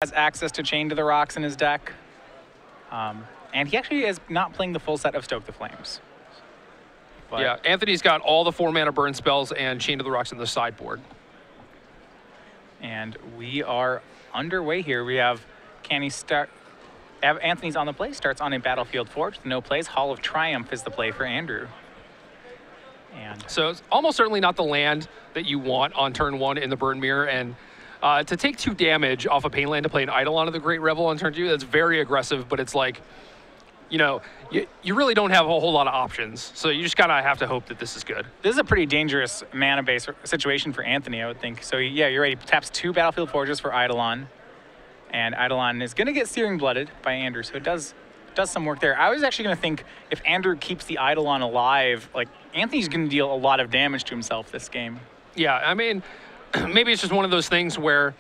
has access to Chain to the Rocks in his deck. And he actually is not playing the full set of Stoke the Flames. But yeah, Anthony's got all the 4-mana burn spells and Chain to the Rocks in the sideboard. And we are underway here. We have Kanies start. Anthony's on the play, starts on a Battlefield Forge with no plays. Hall of Triumph is the play for Andrew. And so it's almost certainly not the land that you want on turn 1 in the Burn Mirror. And to take 2 damage off a Pain land to play an Eidolon of the Great Revel on turn 2, that's very aggressive, but it's like, you know, you really don't have a whole lot of options. So you just kind of have to hope that this is good. This is a pretty dangerous mana-based situation for Anthony, I would think. So yeah, you're right. He taps 2 Battlefield Forges for Eidolon. And Eidolon is going to get Searing Blooded by Andrew, so it does some work there. I was actually going to think if Andrew keeps the Eidolon alive, like, Anthony's going to deal a lot of damage to himself this game. Yeah, I mean, maybe it's just one of those things where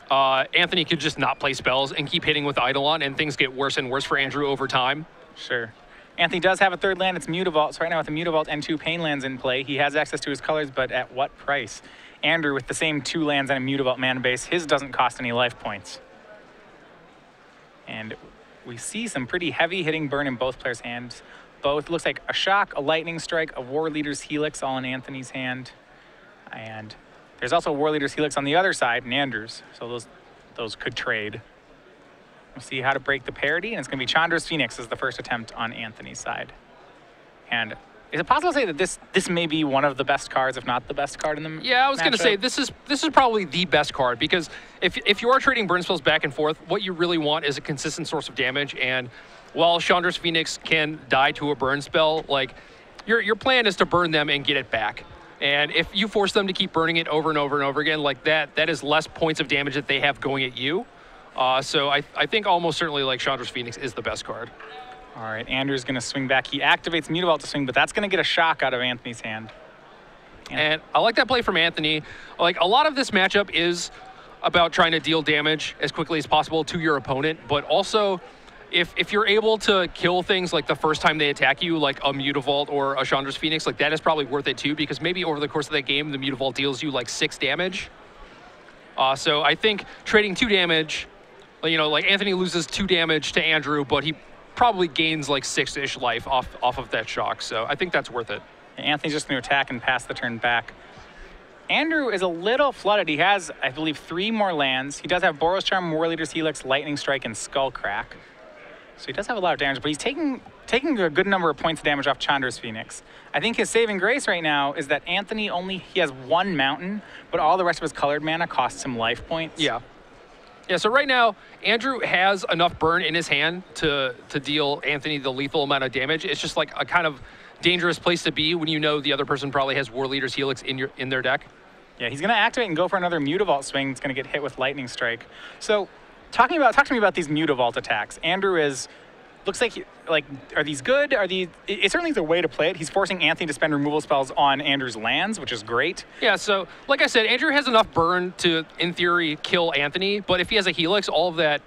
Anthony could just not play spells and keep hitting with Eidolon, and things get worse and worse for Andrew over time. Sure. Anthony does have a 3rd land. It's Mutavault. So right now with the Mutavault and 2 Pain lands in play, he has access to his colors, but at what price? Andrew, with the same 2 lands and a Mutavault mana base, his doesn't cost any life points. And we see some pretty heavy hitting burn in both players' hands. Both looks like a Shock, a Lightning Strike, a War Leader's Helix all in Anthony's hand. And there's also a War Leader's Helix on the other side in Andrew's. So those could trade. We'll see how to break the parity, and it's going to be Chandra's Phoenix as the first attempt on Anthony's side. And is it possible to say that this may be one of the best cards, if not the best card in the Yeah, I was going to say this is probably the best card, because if you are trading burn spells back and forth, what you really want is a consistent source of damage. And while Chandra's Phoenix can die to a burn spell, like your plan is to burn them and get it back. And if you force them to keep burning it over and over and over again, like that is less points of damage that they have going at you. So I think almost certainly like Chandra's Phoenix is the best card. All right, Andrew's going to swing back. He activates Mutavault to swing, but that's going to get a shock out of Anthony's hand. And I like that play from Anthony. Like, a lot of this matchup is about trying to deal damage as quickly as possible to your opponent, but also if you're able to kill things like the first time they attack you, like a Mutavault or a Chandra's Phoenix, like that is probably worth it too, because maybe over the course of that game, the Mutavault deals you like 6 damage. So I think trading 2 damage, you know, like Anthony loses 2 damage to Andrew, but he probably gains like 6-ish life off of that shock. So I think that's worth it. Anthony's just going to attack and pass the turn back. Andrew is a little flooded. He has, I believe, 3 more lands. He does have Boros Charm, War Leader's Helix, Lightning Strike, and Skull Crack. So he does have a lot of damage, but he's taking a good number of points of damage off Chandra's Phoenix. I think his saving grace right now is that Anthony he has 1 mountain, but all the rest of his colored mana costs him life points. Yeah. Yeah, so right now, Andrew has enough burn in his hand to deal Anthony the lethal amount of damage. It's just like a kind of dangerous place to be when you know the other person probably has War Leader's Helix in their deck. Yeah, he's going to activate and go for another Mutavault swing. It's going to get hit with Lightning Strike. So talk to me about these Mutavault attacks. Andrew looks like are these good? It certainly is a way to play it. He's forcing Anthony to spend removal spells on Andrew's lands, which is great. Yeah, so like I said, Andrew has enough burn to, in theory, kill Anthony, but if he has a Helix, all of that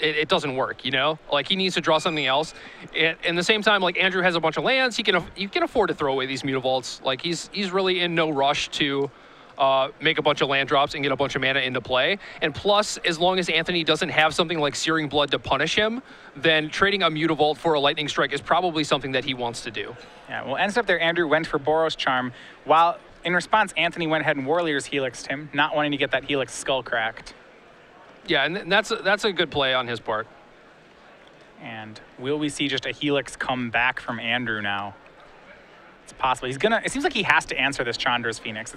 it doesn't work, you know? Like, he needs to draw something else. In the same time, like, Andrew has a bunch of lands. He can afford to throw away these Mutavaults. Like, he's really in no rush to make a bunch of land drops and get a bunch of mana into play. And plus, as long as Anthony doesn't have something like Searing Blood to punish him, then trading a Mutavault for a Lightning Strike is probably something that he wants to do. Yeah, well, ends up there, Andrew went for Boros Charm, while in response, Anthony went ahead and War Leader's Helixed him, not wanting to get that Helix skull cracked. Yeah, and that's a good play on his part. And will we see just a Helix come back from Andrew now? It's possible. It seems like he has to answer this Chandra's Phoenix.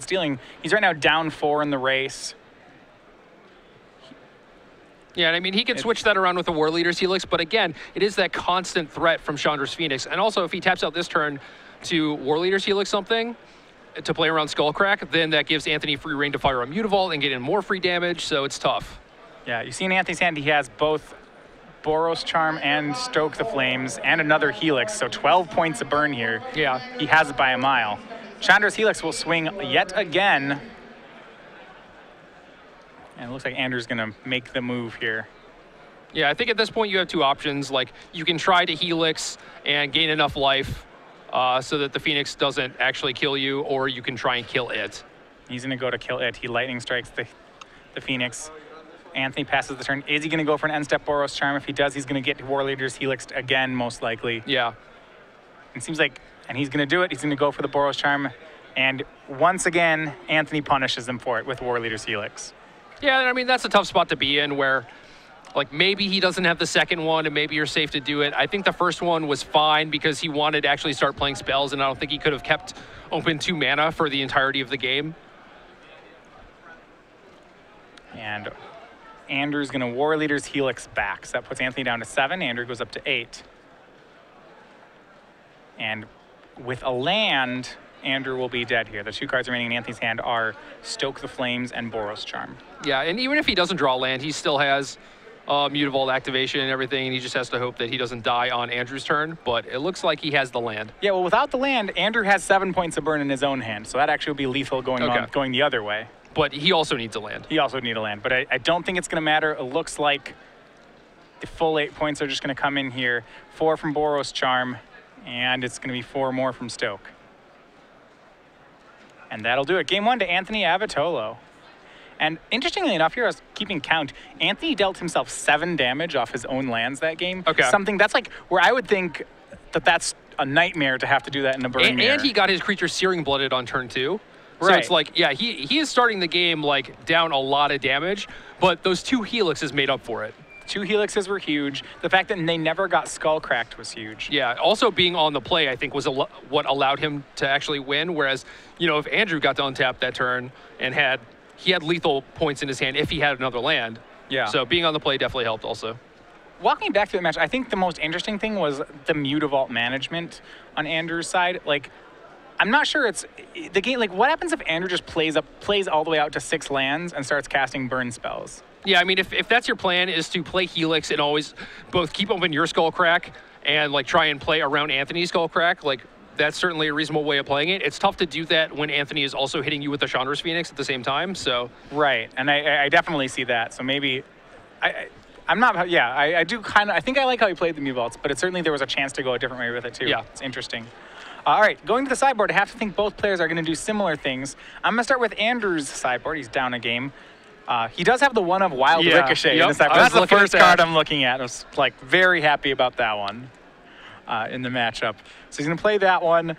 He's right now down 4 in the race. Yeah, and I mean, he could switch that around with a War Leader's Helix, but again, it is that constant threat from Chandra's Phoenix. And also, if he taps out this turn to War Leader's Helix something to play around Skullcrack, then that gives Anthony free reign to fire a Mutavault and get in more free damage, so it's tough. Yeah, you see in Anthony's hand, he has both Boros Charm and Stoke the Flames and another Helix, so 12 points of burn here. Yeah. He has it by a mile. Chandra's Helix will swing yet again. And it looks like Andrew's going to make the move here. Yeah, I think at this point you have 2 options. Like, you can try to Helix and gain enough life so that the Phoenix doesn't actually kill you, or you can try and kill it. He's going to go to kill it. He Lightning Strikes the Phoenix. Anthony passes the turn. Is he going to go for an end-step Boros Charm? If he does, he's going to get War Leader's Helix again, most likely. Yeah. It seems like, and he's going to do it. He's going to go for the Boros Charm. And once again, Anthony punishes him for it with War Leader's Helix. Yeah, I mean, that's a tough spot to be in where, like, maybe he doesn't have the second one and maybe you're safe to do it. I think the first one was fine because he wanted to actually start playing spells, and I don't think he could have kept open 2 mana for the entirety of the game. And Andrew's going to War Leader's Helix back. So that puts Anthony down to 7. Andrew goes up to 8. And with a land, Andrew will be dead here. The 2 cards remaining in Anthony's hand are Stoke the Flames and Boros Charm. Yeah, and even if he doesn't draw land, he still has Mutavault activation and everything, and he just has to hope that he doesn't die on Andrew's turn, but it looks like he has the land. Yeah, well, without the land, Andrew has 7 points of burn in his own hand, so that actually would be lethal going the other way. But he also needs a land. He also needs a land, but I don't think it's going to matter. It looks like the full 8 points are just going to come in here. 4 from Boros Charm, and it's going to be 4 more from Stoke. And that'll do it. Game 1 to Anthony Avitollo. And interestingly enough, here I was keeping count. Anthony dealt himself 7 damage off his own lands that game. Okay. Something that's like where I would think that that's a nightmare to have to do that in a burn mirror. And he got his creature Searing Blooded on turn 2. So Right. it's like, yeah, he is starting the game like down a lot of damage, but those 2 helixes made up for it. 2 helixes were huge. The fact that they never got skull cracked was huge. Yeah, also being on the play, I think, was what allowed him to actually win. Whereas, you know, if Andrew got to untap that turn and he had lethal points in his hand if he had another land. Yeah. So being on the play definitely helped also. Walking back to the match, I think the most interesting thing was the Mutavault management on Andrew's side. Like, I'm not sure it's the game. Like, what happens if Andrew just plays all the way out to 6 lands and starts casting burn spells? Yeah, I mean, if that's your plan, is to play Helix and always both keep open your Skullcrack and like try and play around Anthony's Skullcrack, like that's certainly a reasonable way of playing it. It's tough to do that when Anthony is also hitting you with the Chandra's Phoenix at the same time. So right, and I definitely see that. So maybe I'm not. Yeah, I do kind of. I think I like how he played the Mutavaults, but certainly there was a chance to go a different way with it too. Yeah, it's interesting. All right, going to the sideboard, I have to think both players are going to do similar things. I'm going to start with Andrew's sideboard. He's down a game. He does have the one of Wild Ricochet in the sideboard. That's the first card I'm looking at. I was like very happy about that one in the matchup. So he's going to play that one.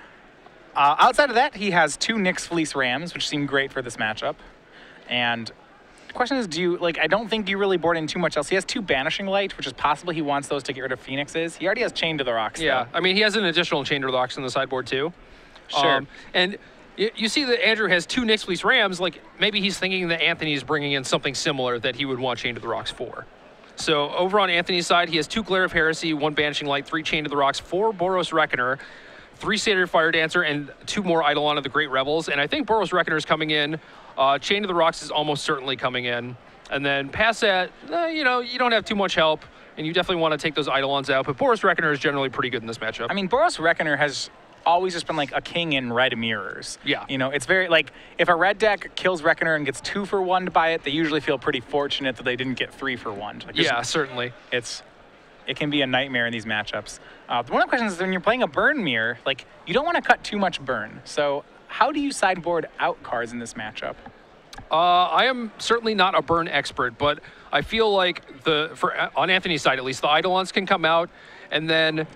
Outside of that, he has 2 Nyx Fleece Rams, which seem great for this matchup. And the question is, I don't think you really board in too much else. He has 2 Banishing Light, which is possible he wants those to get rid of Phoenixes. He already has Chain to the Rocks, yeah, though. I mean, he has an additional Chain to the Rocks in the sideboard, too. Sure. And you see that Andrew has 2 Nyx Fleece Rams. Like, maybe he's thinking that Anthony's bringing in something similar that he would want Chain to the Rocks for. So over on Anthony's side, he has 2 Glare of Heresy, 1 Banishing Light, 3 Chain to the Rocks, 4 Boros Reckoner, 3 Satyr Fire Dancer, and 2 more Eidolon of the Great Rebels. And I think Boros Reckoner is coming in. Chain to the Rocks is almost certainly coming in. And then past that, you know, you don't have too much help, and you definitely want to take those Eidolons out. But Boros Reckoner is generally pretty good in this matchup. I mean, Boros Reckoner has always just been like a king in red mirrors. Yeah. You know, it's very, like, if a red deck kills Reckoner and gets 2 for 1 by it, they usually feel pretty fortunate that they didn't get 3 for 1. Like, yeah, certainly. It can be a nightmare in these matchups. One of the questions is when you're playing a burn mirror, like, you don't want to cut too much burn. So how do you sideboard out cards in this matchup? I am certainly not a burn expert, but I feel like on Anthony's side at least, the Eidolons can come out, and then,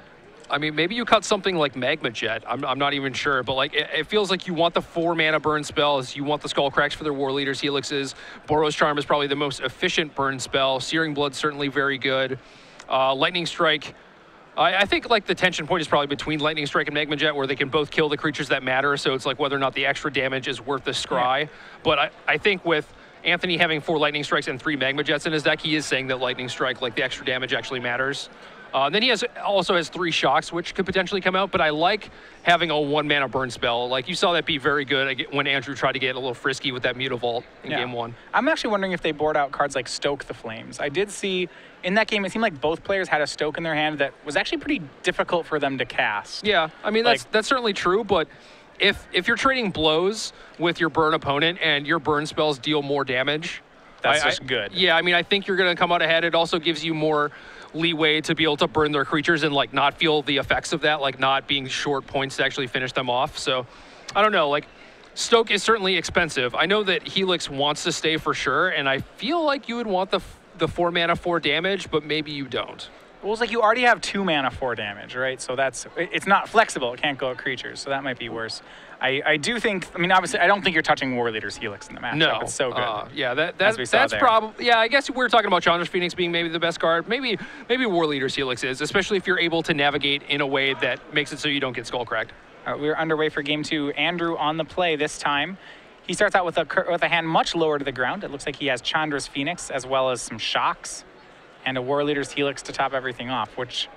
I mean, maybe you cut something like Magma Jet. I'm not even sure, but like it feels like you want the 4 mana burn spells. You want the Skullcracks for their War Leaders Helixes. Boros Charm is probably the most efficient burn spell. Searing Blood certainly very good. Lightning Strike. I think like the tension point is probably between Lightning Strike and Magma Jet, where they can both kill the creatures that matter. So it's like whether or not the extra damage is worth the scry. Yeah. But I think with Anthony having 4 Lightning Strikes and 3 Magma Jets in his deck, he is saying that Lightning Strike, like the extra damage, actually matters. Then he also has 3 Shocks, which could potentially come out. But I like having a 1 mana burn spell. Like you saw that be very good when Andrew tried to get a little frisky with that Mutavault in game 1. I'm actually wondering if they board out cards like Stoke the Flames. I did see in that game, it seemed like both players had a Stoke in their hand that was actually pretty difficult for them to cast. Yeah, I mean, that's certainly true, but if you're trading blows with your burn opponent and your burn spells deal more damage, that's just good. Yeah, I mean, I think you're going to come out ahead. It also gives you more leeway to be able to burn their creatures and like not feel the effects of that, like not being short points to actually finish them off. So I don't know, like Stoke is certainly expensive. I know that Helix wants to stay for sure, and I feel like you would want the the 4 mana 4 damage, but maybe you don't. Well, it's like you already have 2 mana 4 damage, right? So it's not flexible. It can't go at creatures, so that might be worse. I do think, I mean, obviously, I don't think you're touching War Leader's Helix in the matchup. No. It's so good. Yeah, that's probably, yeah, I guess we're talking about Chandra's Phoenix being maybe the best card. Maybe War Leader's Helix is, especially if you're able to navigate in a way that makes it so you don't get skull cracked. All right, we're underway for game 2. Andrew on the play this time. He starts out with a hand much lower to the ground. It looks like he has Chandra's Phoenix as well as some shocks and a War Leader's Helix to top everything off, which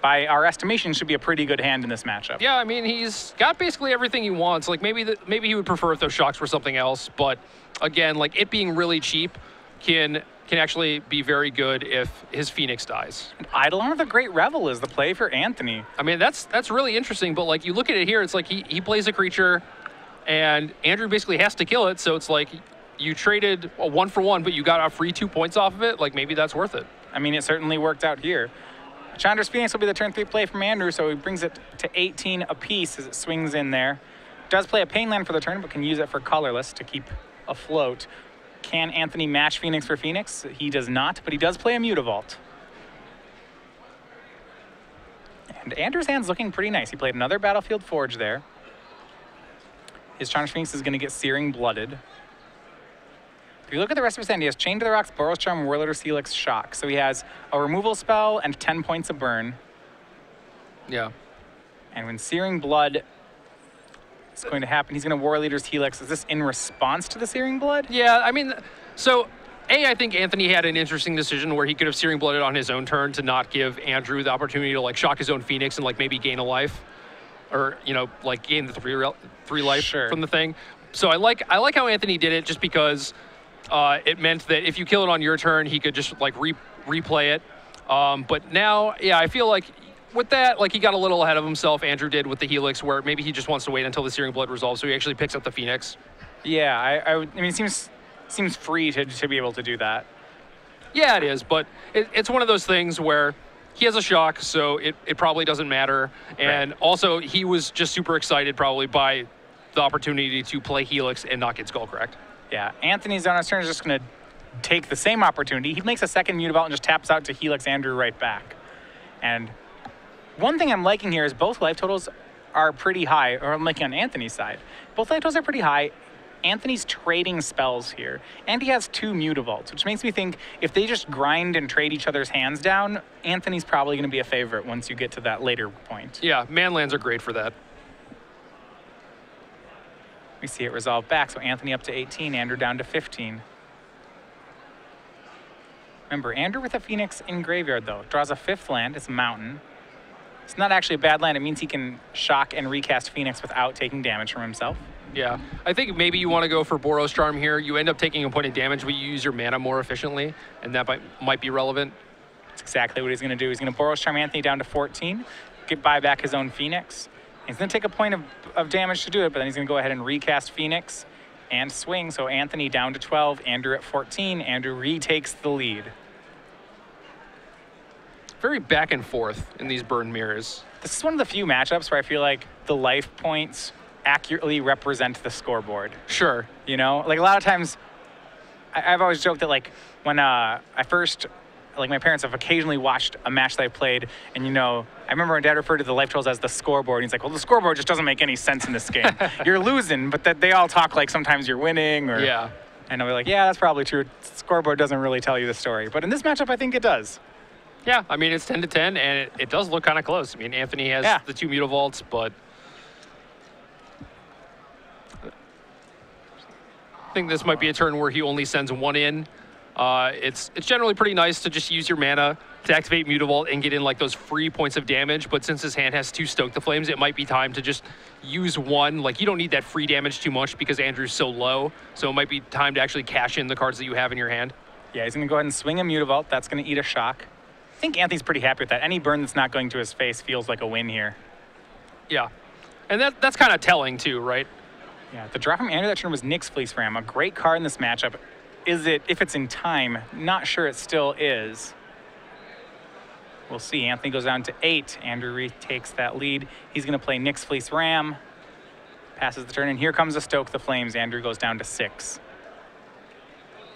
by our estimation should be a pretty good hand in this matchup. Yeah, I mean, he's got basically everything he wants. Like maybe he would prefer if those shocks were something else, but again, like it being really cheap can actually be very good if his Phoenix dies. And Eidolon of the Great Revel is the play for Anthony. I mean, that's really interesting, but like you look at it here, it's like he plays a creature and Andrew basically has to kill it, so it's like you traded a 1-for-1, but you got a free 2 points off of it. Like maybe that's worth it. I mean, it certainly worked out here. Chandra's Phoenix will be the turn 3 play from Andrew, so he brings it to 18 apiece as it swings in there. Does play a Pain Land for the turn, but can use it for colorless to keep afloat. Can Anthony match Phoenix for Phoenix? He does not, but he does play a Mutavault. And Andrew's hand's looking pretty nice. He played another Battlefield Forge there. His Chandra's Phoenix is going to get Searing Blooded. If you look at the rest of his hand, he has Chain to the Rocks, Boros Charm, War Leader's Helix, Shock. So he has a removal spell and 10 points of burn. Yeah. And when Searing Blood is going to happen, he's going to War Leader's Helix. Is this in response to the Searing Blood? Yeah, I mean, so I think Anthony had an interesting decision where he could have Searing Blooded on his own turn to not give Andrew the opportunity to like shock his own Phoenix and like maybe gain a life, or like gain the three life from the thing. So I like how Anthony did it, just because it meant that if you kill it on your turn, he could just like replay it. But now, yeah, I feel like with that, like he got a little ahead of himself. Andrew did with the Helix, where maybe he just wants to wait until the Searing Blood resolves, so he actually picks up the Phoenix. Yeah, I mean, it seems free to be able to do that. Yeah, it is, but it's one of those things where he has a shock, so it probably doesn't matter. And also, he was just super excited probably by the opportunity to play Helix and not get skull cracked. Yeah, Anthony's on his turn is just going to take the same opportunity. He makes a second Mutavault and just taps out to Helix Andrew right back. And one thing I'm liking here is both life totals are pretty high, or I'm liking on Anthony's side. Both life totals are pretty high. Anthony's trading spells here, and he has 2 Mutavaults, which makes me think if they just grind and trade each other's hands down, Anthony's probably going to be a favorite once you get to that later point. Yeah, manlands are great for that. We see it resolve back, so Anthony up to 18, Andrew down to 15. Remember, Andrew with a Phoenix in graveyard, though. Draws a 5th land. It's a mountain. It's not actually a bad land. It means he can shock and recast Phoenix without taking damage from himself. Yeah, I think maybe you want to go for Boros Charm here. You end up taking a point of damage, but you use your mana more efficiently, and that might be relevant. That's exactly what he's going to do. He's going to Boros Charm Anthony down to 14, buy back his own Phoenix. He's going to take a point of damage to do it, but then he's going to go ahead and recast Phoenix and swing. So Anthony down to 12, Andrew at 14. Andrew retakes the lead. Very back and forth in these burn mirrors. This is one of the few matchups where I feel like the life points accurately represent the scoreboard. Sure. You know, like a lot of times, I've always joked that like when I first, like my parents have occasionally watched a match that I played, and I remember my dad referred to the life totals as the scoreboard. He's like, well, the scoreboard just doesn't make any sense in this game. You're losing, but that they all talk like sometimes you're winning. Or, yeah. And I'll be like, yeah, that's probably true. Scoreboard doesn't really tell you the story. But in this matchup, I think it does. Yeah, I mean, it's 10-10, and it does look kind of close. I mean, Anthony has the 2 Mutavaults, but I think this might be a turn where he only sends 1 in. It's generally pretty nice to just use your mana to activate Mutavault and get in like those free points of damage, but since his hand has 2 Stoke the Flames, it might be time to just use 1. Like, you don't need that free damage too much because Andrew's so low, so it might be time to actually cash in the cards that you have in your hand. Yeah, he's going to go ahead and swing a Mutavault. That's going to eat a shock. I think Anthony's pretty happy with that. Any burn that's not going to his face feels like a win here. Yeah, and that's kind of telling too, right? Yeah, the draw from Andrew that turn was Nyx Fleece Ram, a great card in this matchup. Is it, if it's in time? Not sure it still is. We'll see. Anthony goes down to 8. Andrew retakes that lead. He's going to play Nyx Fleece Ram. Passes the turn, and here comes a Stoke the Flames. Andrew goes down to 6.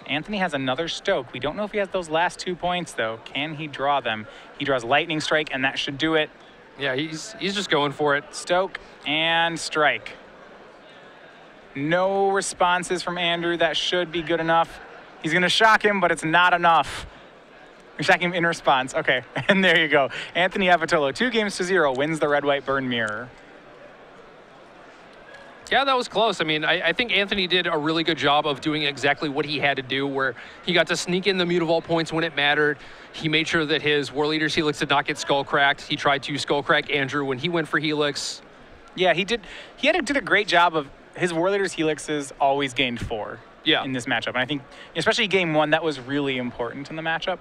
Anthony has another Stoke. We don't know if he has those last 2 points, though. Can he draw them? He draws Lightning Strike, and that should do it. Yeah, he's just going for it. Stoke and Strike. No responses from Andrew. That should be good enough. He's going to shock him, but it's not enough. You're shocking him in response. Okay, and there you go. Anthony Avitollo, 2-0, wins the Red-White Burn Mirror. Yeah, that was close. I mean, I think Anthony did a really good job of doing exactly what he had to do, where he got to sneak in the Mutavault points when it mattered. He made sure that his War Leader's Helix did not get skull cracked. He tried to skull crack Andrew when he went for Helix. Yeah, he did. He did a great job of his War Leader's Helixes always gained 4 in this matchup. And I think, especially game 1, that was really important in the matchup.